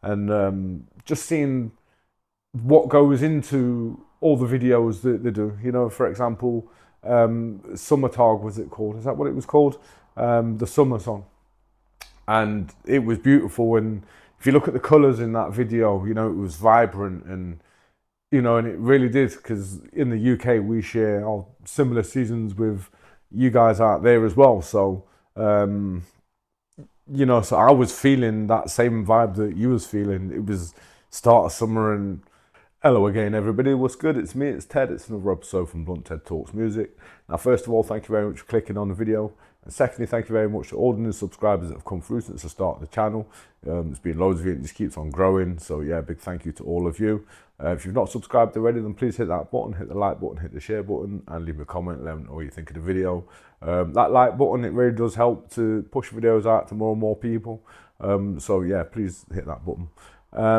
and just seeing what goes into all the videos that they do. You know, for example, Summer Tag, was it called? Is that what it was called? The summer song. And it was beautiful. And if you look at the colours in that video, you know, it was vibrant and, you know, and it really did, because in the UK we share our similar seasons with you guys out there as well. So, you know, so I was feeling that same vibe that you was feeling. It was start of summer and hello again, everybody. What's good? It's me, it's Ted. It's another episode from Blunt Ted Talks Music. Now, first of all, thank you very much for clicking on the video. And secondly, thank you very much to all the new subscribers that have come through since the start of the channel. There's been loads of you, and it just keeps on growing. So yeah, big thank you to all of you. If you've not subscribed already, then please hit that button, hit the like button, hit the share button, and leave a comment, let me know what you think of the video. That like button, it really does help to push videos out to more and more people. So yeah, please hit that button.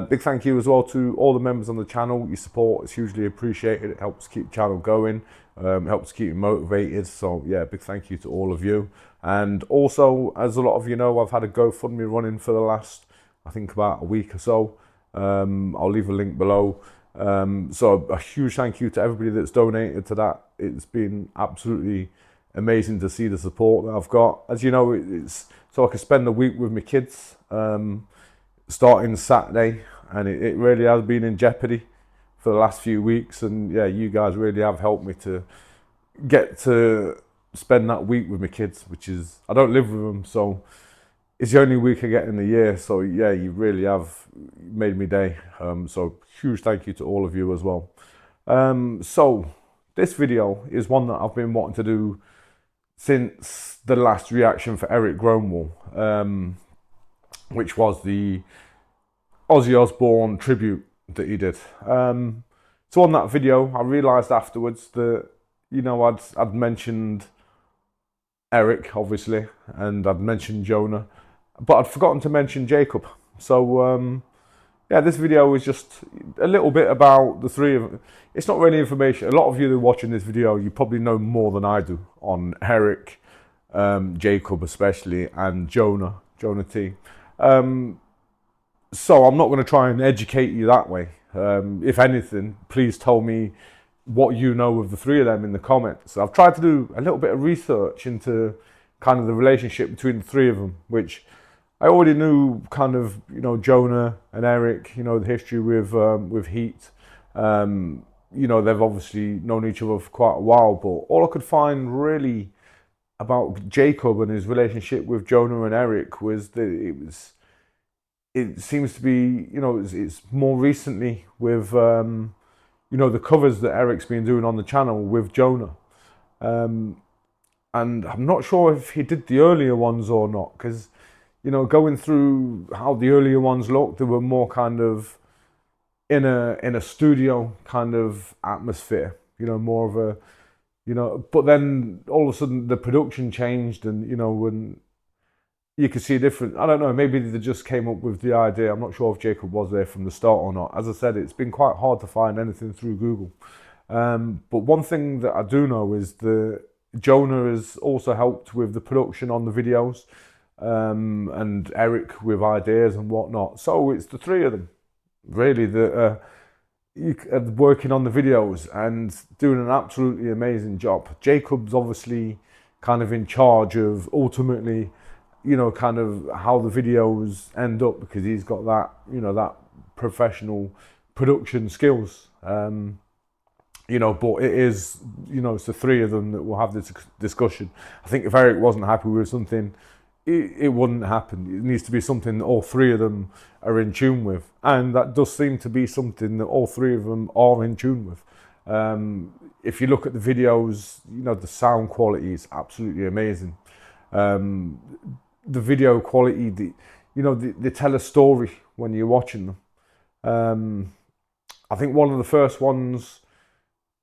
Big thank you as well to all the members on the channel. Your support is hugely appreciated. It helps keep the channel going, helps keep you motivated. So yeah, big thank you to all of you. And also, as a lot of you know, I've had a GoFundMe running for the last, I think, about a week or so. I'll leave a link below. So a huge thank you to everybody that's donated to that. It's been absolutely amazing to see the support that I've got. As you know, it's so I can spend the week with my kids. Starting Saturday, and it really has been in jeopardy for the last few weeks. And yeah, you guys really have helped me to get to spend that week with my kids, which is, I don't live with them, so it's the only week I get in the year. So yeah, you really have made me day. So huge thank you to all of you as well. So this video is one that I've been wanting to do since the last reaction for Erik Grönwall, which was the Ozzy Osbourne tribute that he did. So on that video, I realised afterwards that, you know, I'd mentioned Erik, obviously, and I'd mentioned Jona, but I'd forgotten to mention Jakob. So yeah, this video is just a little bit about the three of them. It's not really information. A lot of you that are watching this video, you probably know more than I do on Erik, Jakob especially, and Jona T. So I'm not going to try and educate you that way. If anything, please tell me what you know of the three of them in the comments. I've tried to do a little bit of research into kind of the relationship between the three of them, which I already knew kind of, you know, Jona and Erik, you know, the history with h.e.a.t. You know, they've obviously known each other for quite a while, but all I could find really about Jakob and his relationship with Jona and Erik was that it seems to be, you know, it's more recently with, you know, the covers that Erik's been doing on the channel with Jona. And I'm not sure if he did the earlier ones or not, because, you know, going through how the earlier ones looked, they were more kind of in a studio kind of atmosphere, you know, more of a, you know, but then all of a sudden the production changed, and, you know, when you could see different, I don't know, maybe they just came up with the idea. I'm not sure if Jakob was there from the start or not. As I said, it's been quite hard to find anything through Google. But one thing that I do know is that Jona has also helped with the production on the videos, and Erik with ideas and whatnot. So it's the three of them, really, that are working on the videos and doing an absolutely amazing job. Jakob's obviously kind of in charge of ultimately, you know, kind of how the videos end up, because he's got that, you know, that professional production skills. You know, but it is, you know, it's the three of them that will have this discussion. I think if Erik wasn't happy with something, it wouldn't happen. It needs to be something that all three of them are in tune with. And that does seem to be something that all three of them are in tune with. If you look at the videos, you know, the sound quality is absolutely amazing. The video quality, you know, they tell a story when you're watching them. I think one of the first ones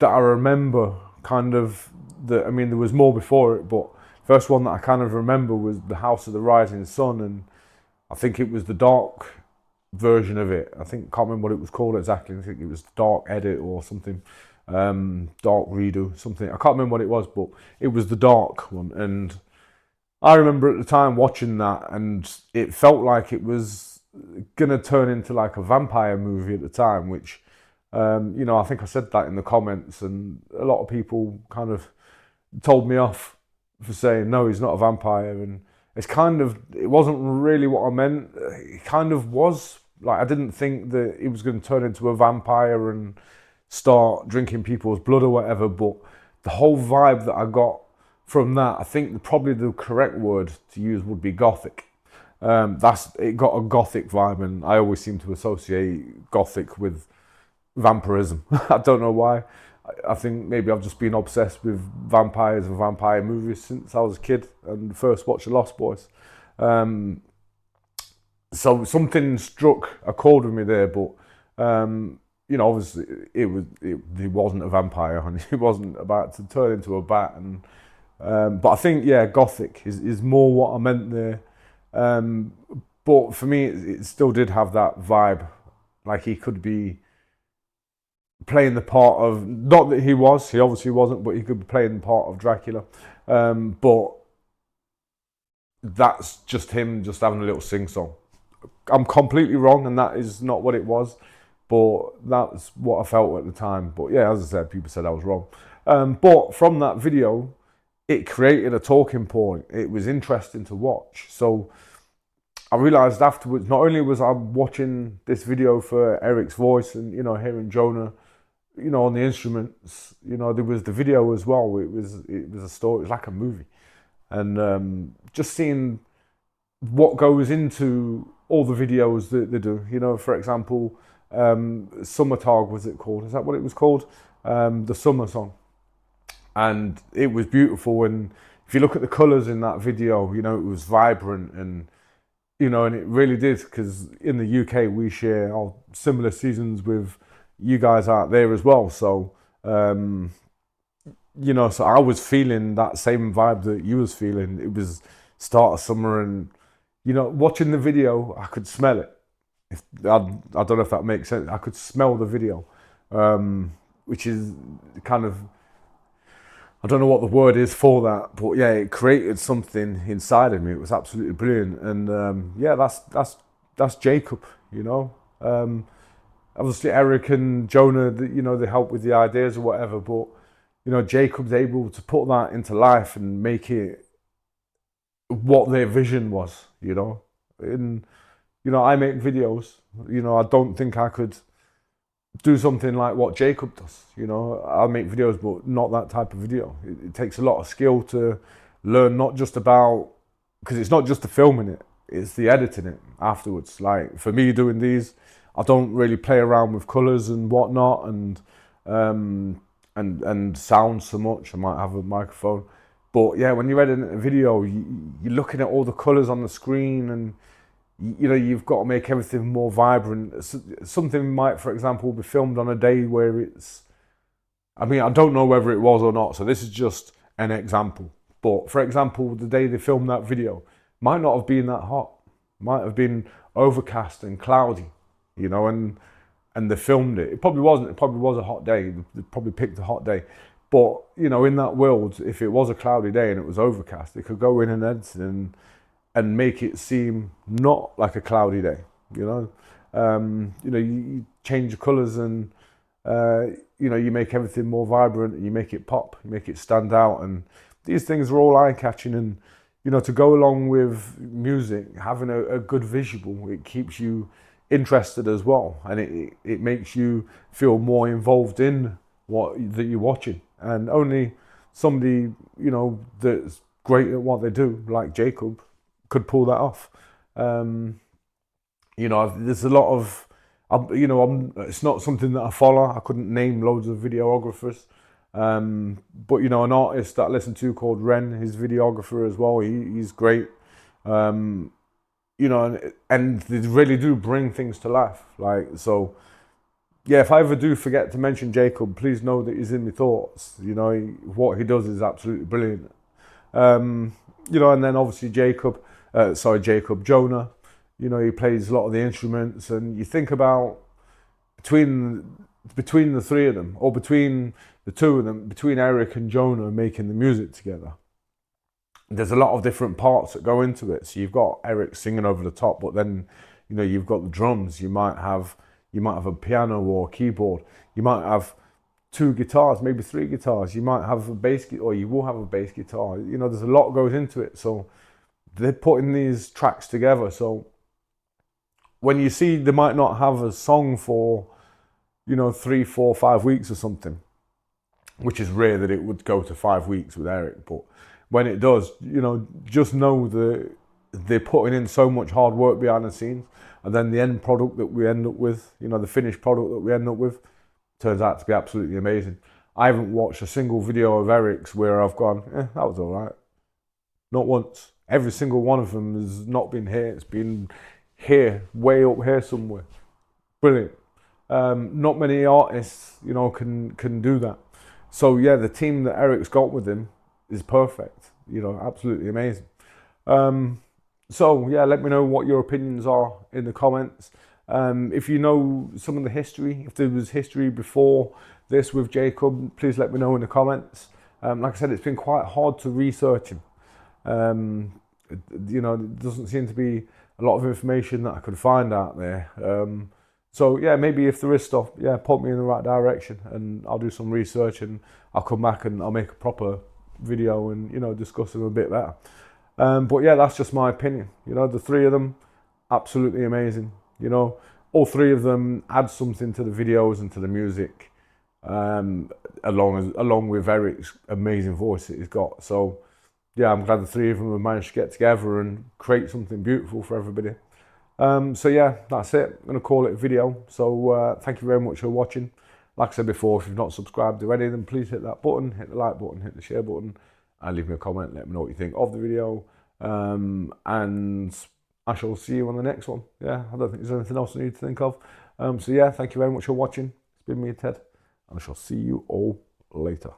that I remember kind of, I mean, there was more before it, but first one that I kind of remember was The House of the Rising Sun, and I think it was the dark version of it. I can't remember what it was called exactly. I think it was Dark Edit or something, Dark Redo, something. I can't remember what it was, but it was the dark one. And I remember at the time watching that, and it felt like it was gonna turn into like a vampire movie at the time, which you know, I think I said that in the comments, and a lot of people kind of told me off for saying no, he's not a vampire, and it wasn't really what I meant. It kind of was. Like, I didn't think that he was going to turn into a vampire and start drinking people's blood or whatever, but the whole vibe that I got from that, I think probably the correct word to use would be Gothic. It got a Gothic vibe, and I always seem to associate Gothic with vampirism. I don't know why. I think maybe I've just been obsessed with vampires and vampire movies since I was a kid and first watched The Lost Boys. So something struck a chord with me there, but you know, obviously he wasn't a vampire and he wasn't about to turn into a bat. And but I think, yeah, Gothic is more what I meant there. But for me, it still did have that vibe, like he could be playing the part of, not that he obviously wasn't, but he could be playing the part of Dracula. But that's just him just having a little sing-song. I'm completely wrong, and that is not what it was, but that's what I felt at the time. But yeah, as I said, people said I was wrong. But from that video, it created a talking point. It was interesting to watch. So I realised afterwards, not only was I watching this video for Erik's voice and, you know, hearing Jona, you know, on the instruments, you know, there was the video as well. It was a story. It was like a movie, and just seeing what goes into all the videos that they do. You know, for example, Summertag, was it called? Is that what it was called? The summer song, and it was beautiful. And if you look at the colours in that video, you know, it was vibrant, and you know, and it really did, because in the UK we share our similar seasons with you guys out there as well. So you know, so I was feeling that same vibe that you was feeling. It was start of summer, and you know, watching the video, I could smell it. I don't know if that makes sense. I could smell the video, which is kind of, I don't know what the word is for that, but yeah, it created something inside of me. It was absolutely brilliant, and yeah, that's Jakob. You know, obviously Erik and Jona, you know, they help with the ideas or whatever, but you know, Jakob's able to put that into life and make it what their vision was. You know, and you know, I make videos. You know, I don't think I could do something like what Jakob does. You know, I make videos, but not that type of video. It takes a lot of skill to learn, not just about, because it's not just the filming it, it's the editing it afterwards. Like for me doing these, I don't really play around with colours and whatnot, and sound so much. I might have a microphone, but yeah, when you're editing a video, you're looking at all the colours on the screen, and you know, you've got to make everything more vibrant. Something might, for example, be filmed on a day where it's, I mean, I don't know whether it was or not, so this is just an example. But for example, the day they filmed that video might not have been that hot, might have been overcast and cloudy, you know, and they filmed it. It probably wasn't. It probably was a hot day. They probably picked a hot day. But you know, in that world, if it was a cloudy day and it was overcast, they could go in and edit and make it seem not like a cloudy day. You know, you change the colours, and you know, you make everything more vibrant, and you make it pop, you make it stand out, and these things are all eye-catching. And you know, to go along with music, having a good visual, it keeps you interested as well, and it makes you feel more involved in what that you're watching. And only somebody, you know, that's great at what they do, like Jakob, could pull that off. You know, there's a lot of, you know, it's not something that I follow. I couldn't name loads of videographers, but you know, an artist that I listen to called Ren, his videographer as well. He's great. You know, and they really do bring things to life. Like, so, yeah, if I ever do forget to mention Jakob, please know that he's in my thoughts. You know, what he does is absolutely brilliant. You know, and then obviously Jona, you know, he plays a lot of the instruments, and you think about between the three of them, or between the two of them, between Erik and Jona making the music together, there's a lot of different parts that go into it. So you've got Erik singing over the top, but then You know, you've got the drums, you might have a piano or a keyboard, you might have 2 guitars, maybe 3 guitars, you might have a bass, or you will have a bass guitar. You know, there's a lot goes into it. So they're putting these tracks together. So when you see they might not have a song for, you know, 3, 4, 5 weeks or something, which is rare that it would go to 5 weeks with Erik, but when it does, you know, just know that they're putting in so much hard work behind the scenes, and then the end product that we end up with, you know, the finished product that we end up with, turns out to be absolutely amazing. I haven't watched a single video of Erik's where I've gone, that was all right. Not once. Every single one of them has not been here. It's been here, way up here somewhere. Brilliant. Not many artists, you know, can do that. So yeah, the team that Erik's got with him is perfect. You know, absolutely amazing. So yeah, let me know what your opinions are in the comments. If you know some of the history, if there was history before this with Jacob, please let me know in the comments. Like I said, it's been quite hard to research him. You know, there doesn't seem to be a lot of information that I could find out there. So yeah, maybe if there is stuff, yeah, point me in the right direction, and I'll do some research, and I'll come back and I'll make a proper video and, you know, discuss them a bit better. But yeah, that's just my opinion. You know, the 3 of them, absolutely amazing. You know, all 3 of them add something to the videos and to the music, along with Erik's amazing voice that he's got. So yeah, I'm glad the 3 of them have managed to get together and create something beautiful for everybody. So yeah, that's it. I'm going to call it a video. So thank you very much for watching. Like I said before, if you've not subscribed already, then please hit that button, hit the like button, hit the share button, and leave me a comment. Let me know what you think of the video. And I shall see you on the next one. Yeah, I don't think there's anything else I need to think of. So yeah, thank you very much for watching. It's been me, Ted, and I shall see you all later.